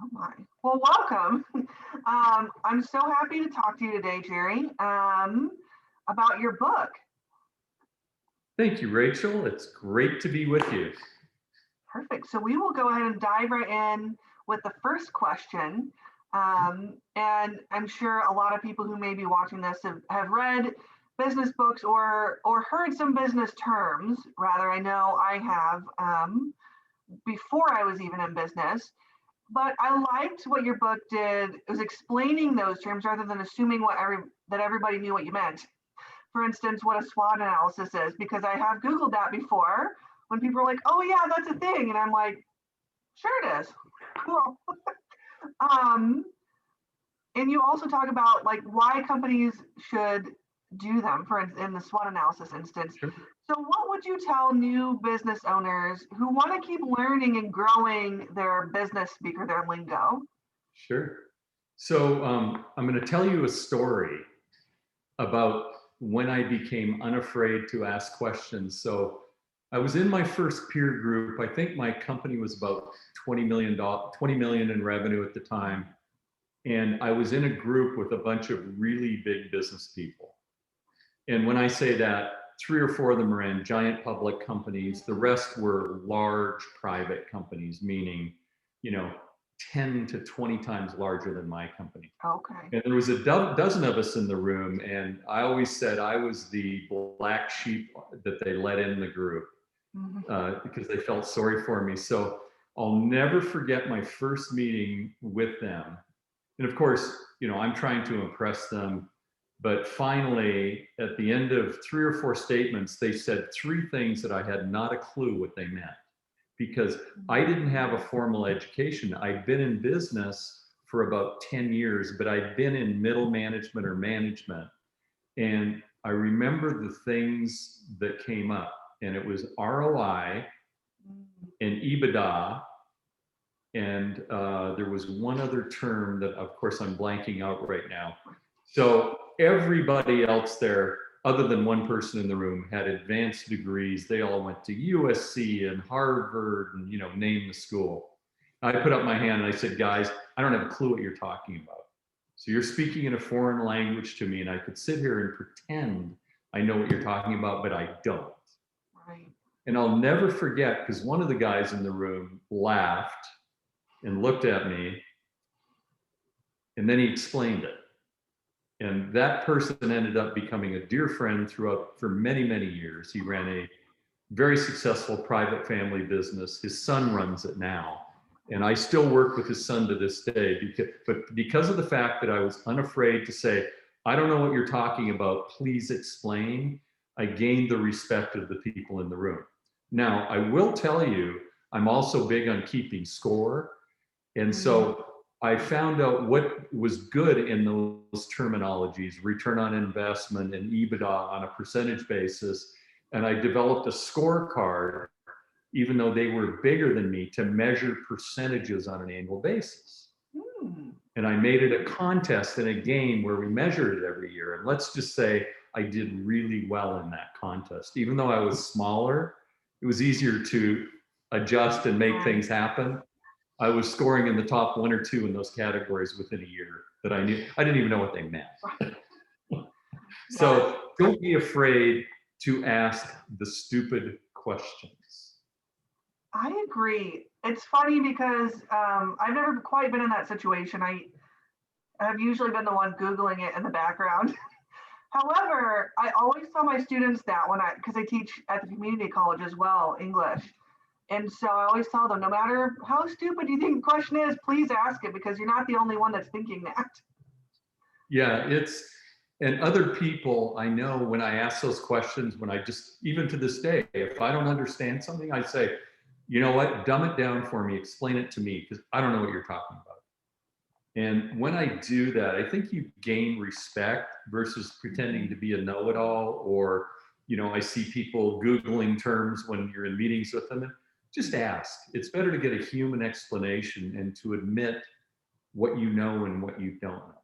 Oh my. Well, welcome. I'm so happy to talk to you today, Jerry, about your book. Thank you, Rachel. It's great to be with you. Perfect. So we will go ahead and dive right in with the first question. And I'm sure a lot of people who may be watching this have read business books or heard some business terms. Rather, I know I have before I was even in business. But I liked what your book did. It was explaining those terms rather than assuming that everybody knew what you meant. For instance, what a SWOT analysis is, because I have Googled that before when people are like, "Oh yeah, that's a thing," and I'm like, "Sure it is." Cool. Um, and you also talk about like why companies should do them. In the SWOT analysis instance. Sure. So, what would you tell new business owners who want to keep learning and growing their business speak or their lingo? Sure. So I'm going to tell you a story about when I became unafraid to ask questions. So I was in my first peer group. I think my company was about $20 million in revenue at the time. And I was in a group with a bunch of really big business people. And when I say that, three or four of them are in giant public companies. The rest were large private companies, meaning, you know, 10 to 20 times larger than my company. Okay. And there was a dozen of us in the room. And I always said I was the black sheep that they let in the group because they felt sorry for me. So I'll never forget my first meeting with them. And of course, you know, I'm trying to impress them. But finally, at the end of three or four statements, they said three things that I had not a clue what they meant because I didn't have a formal education. I'd been in business for about 10 years, but I'd been in middle management or management. And I remember the things that came up, and it was ROI and EBITDA. And there was one other term that, of course, I'm blanking out right now. So everybody else there, other than one person in the room, had advanced degrees. They all went to USC and Harvard and, you know, name the school. I put up my hand and I said, guys, I don't have a clue what you're talking about. So you're speaking in a foreign language to me, and I could sit here and pretend I know what you're talking about, but I don't. Right. And I'll never forget, because one of the guys in the room laughed and looked at me, and then he explained it. And that person ended up becoming a dear friend for many, many years. He ran a very successful private family business. His son runs it now. And I still work with his son to this day, because of the fact that I was unafraid to say, I don't know what you're talking about, please explain, I gained the respect of the people in the room. Now, I will tell you, I'm also big on keeping score. And so I found out what was good in those terminologies, return on investment and EBITDA on a percentage basis. And I developed a scorecard, even though they were bigger than me, to measure percentages on an annual basis. And I made it a contest and a game where we measured it every year. And let's just say I did really well in that contest. Even though I was smaller, it was easier to adjust and make things happen. I was scoring in the top one or two in those categories within a year that I knew. I didn't even know what they meant. So don't be afraid to ask the stupid questions. I agree. It's funny because I've never quite been in that situation. I have usually been the one Googling it in the background. However, I always tell my students that because I teach at the community college as well, English. And so I always tell them, no matter how stupid you think the question is, please ask it because you're not the only one that's thinking that. Yeah, and other people I know when I ask those questions, even to this day, if I don't understand something, I say, you know what, dumb it down for me, explain it to me, because I don't know what you're talking about. And when I do that, I think you gain respect versus pretending to be a know-it-all, or, you know, I see people Googling terms when you're in meetings with them. Just ask. It's better to get a human explanation and to admit what you know and what you don't know,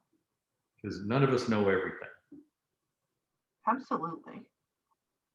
because none of us know everything. Absolutely.